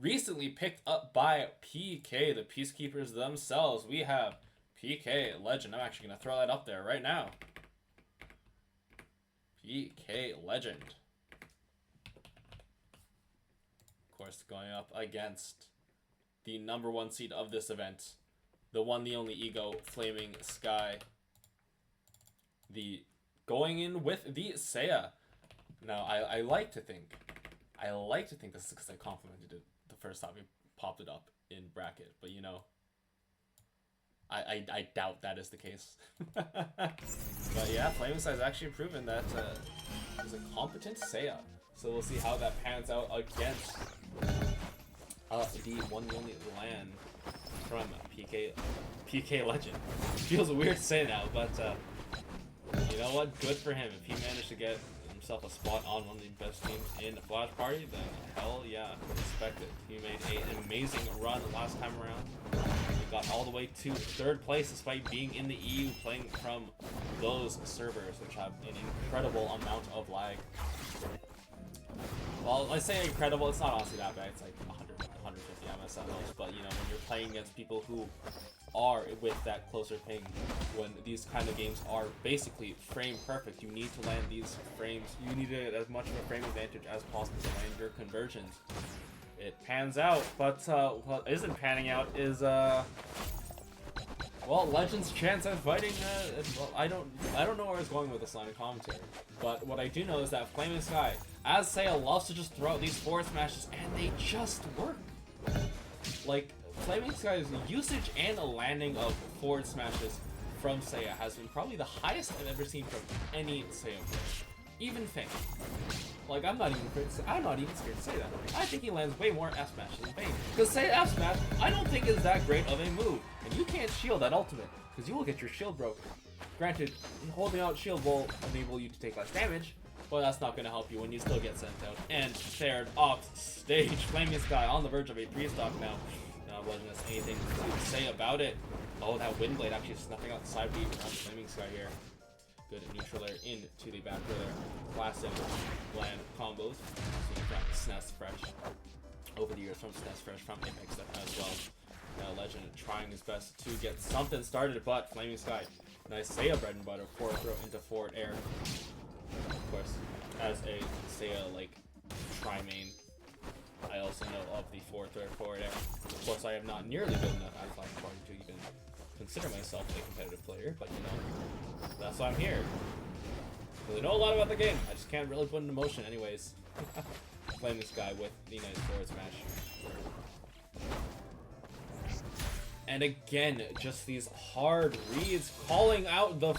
recently picked up by PK, the Peacekeepers themselves. We have PK Legend. I'm actually going to throw that up there right now. PK Legend. Of course, going up against the #1 seed of this event. The one, the only Ego, Flamingsky. Going in with the Seiya. Now, I like to think this is because I complimented it the first time we popped it up in bracket, but you know, I doubt that is the case. But yeah, Flamingsky has actually proven that he's a competent Seiya. So we'll see how that pans out against the one, the only land from PK Legend. Feels weird to say now, but you know what? Good for him. If he managed to get himself a spot on one of the best teams in the Flash Party, then hell yeah, respect it. He made an amazing run last time around. He got all the way to 3rd place despite being in the EU, playing from those servers, which have an incredible amount of lag. Well, I say incredible, it's not honestly that bad. It's like 100, 150 MS at most, but you know, when you're playing against people who are with that closer ping, when these kind of games are basically frame perfect, you need to land these frames, you need to get as much of a frame advantage as possible to land your conversions. It pans out, but what isn't panning out is well, Legend's chance at fighting. Well, I don't know where it's going with this line of commentary, but what I do know is that Flamingsky, as Seiya, loves to just throw out these forward smashes, and they just work. Like, Flamingsky's usage and landing of forward smashes from Seiya has been probably the highest I've ever seen from any Seiya player. Even Fang. Like, I'm not even scared to say that. I think he lands way more F smash than Fang. Because Seiya F smash, I don't think is that great of a move. And you can't shield that ultimate, because you will get your shield broken. Granted, holding out shield will enable you to take less damage, but that's not going to help you when you still get sent out. And shared off stage, Flamingsky on the verge of a 3-stock now. Legend has anything to say about it. Oh, that Wind Blade actually snuffing out the side beat on Flamingsky here. Good neutral there into the back row there. Classic land combos. Seeing from SNES Fresh over the years, from SNES Fresh, from Apex as well. Legend trying his best to get something started, but Flamingsky, nice Seiya bread and butter, forward throw into forward air. Of course, as a Seiya like tri-main, I also know of the forward throw forward air. Of course, I am not nearly good enough at Flash Party to even consider myself a competitive player, but you know, that's why I'm here. Really know a lot about the game, I just can't really put into motion anyways. Flamingsky with the nice forward smash. And again, just these hard reads, calling out the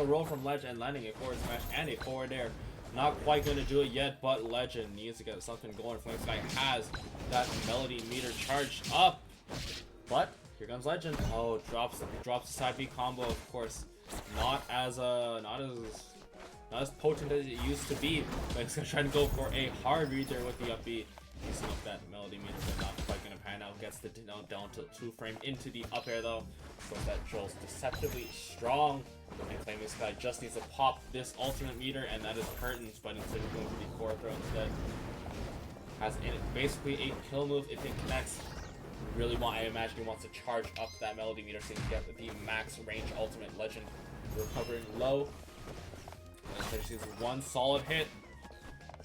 roll from Legend and landing a forward smash and a forward air. Not quite going to do it yet, but Legend needs to get something going. Flamingsky has that melody meter charged up, but here comes Legend. Oh, drops the side B combo. Of course, not as potent as it used to be. Flamingsky trying to go for a hard read there with the up B. Using up that melody meter, but not quite going to pan out. Gets the down to 2-frame into the up air though. Of course, that Joel's deceptively strong. And Flamingsky just needs to pop this ultimate meter, and that is curtains, but instead of going for the forward throw instead. Has basically a kill move if it connects. I imagine he wants to charge up that melody meter so he can get the max range ultimate. Legend recovering low. And she sees one solid hit.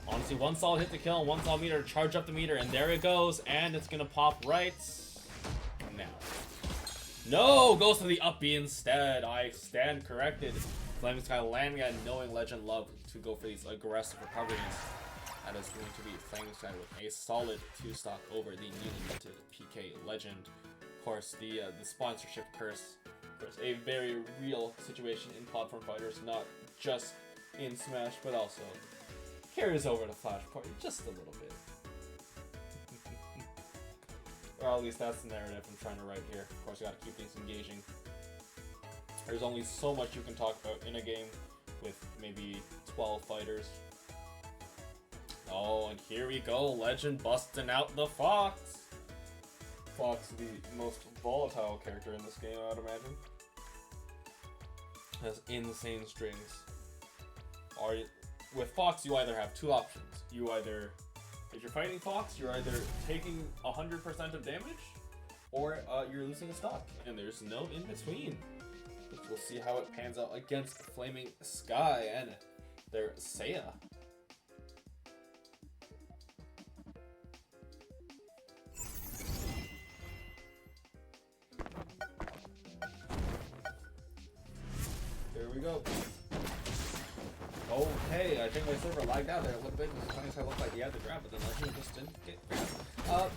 Honestly, one solid hit to kill and one solid meter to charge up the meter, and there it goes, and it's gonna pop right now. No, goes to the up B instead. I stand corrected. Flamingsky landing at knowing Legend love to go for these aggressive recoveries. That is going to be Flamingsky with a solid 2-stock over the newly minted PK Legend. Of course, the sponsorship curse. Of course, a very real situation in platform fighters, not just in Smash, but also carries over to Flash Party just a little bit. Or at least that's the narrative I'm trying to write here. Of course, you gotta keep things engaging. There's only so much you can talk about in a game with maybe 12 fighters. Oh, and here we go, Legend busting out the Fox. Fox, the most volatile character in this game, I would imagine. Has insane strings. With Fox, you either have two options. You either If you're fighting Fox, you're either taking 100% of damage, or you're losing a stock, and there's no in between. We'll see how it pans out against Flamingsky and their Seiya. There we go. Okay, I think my server lagged out there a little bit because Flamingsky looked like he had the grab, but then Legend just didn't get grabbed.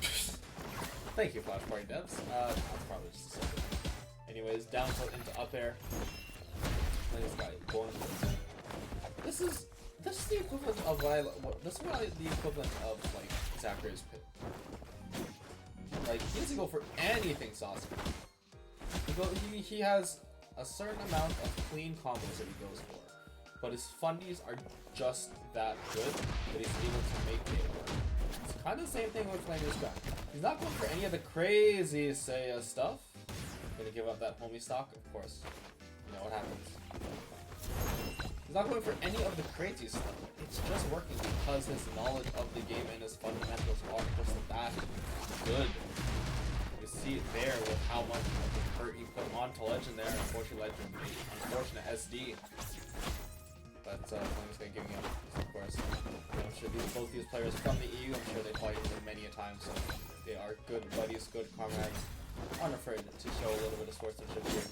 Thank you, FlashPoint devs. That's probably just a second. Anyways, down tilt into up air. Flamingsky going. This is the equivalent of the equivalent of like Zachar's pit. Like he doesn't go for anything saucy. He has a certain amount of clean combos that he goes for, but his fundies are just that good that he's able to make it work. It's kind of the same thing with Flamingsky. He's not going for any of the crazy Seiya stuff. Gonna give up that homie stock, of course. You know what happens. He's not going for any of the crazy stuff. It's just working because his knowledge of the game and his fundamentals are just that good. You see it there with how much of the hurt he put onto Legend there. Unfortunately, Legend, unfortunate SD. But Flamingsky giving up, of course. I'm sure both these players from the EU, I'm sure they played him many a time, so they are good buddies, good comrades. Unafraid to show a little bit of sportsmanship here.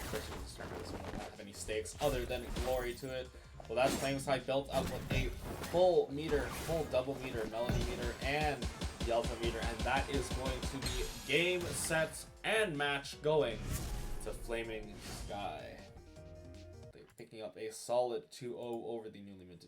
Especially with this tournament, so we don't have any stakes other than glory to it. Well, that's Flamingsky built up with a full meter, full double meter, melody meter, and the alpha meter, and that is going to be game, set, and match going to Flamingsky. They're picking up a solid 2-0 over the newly minted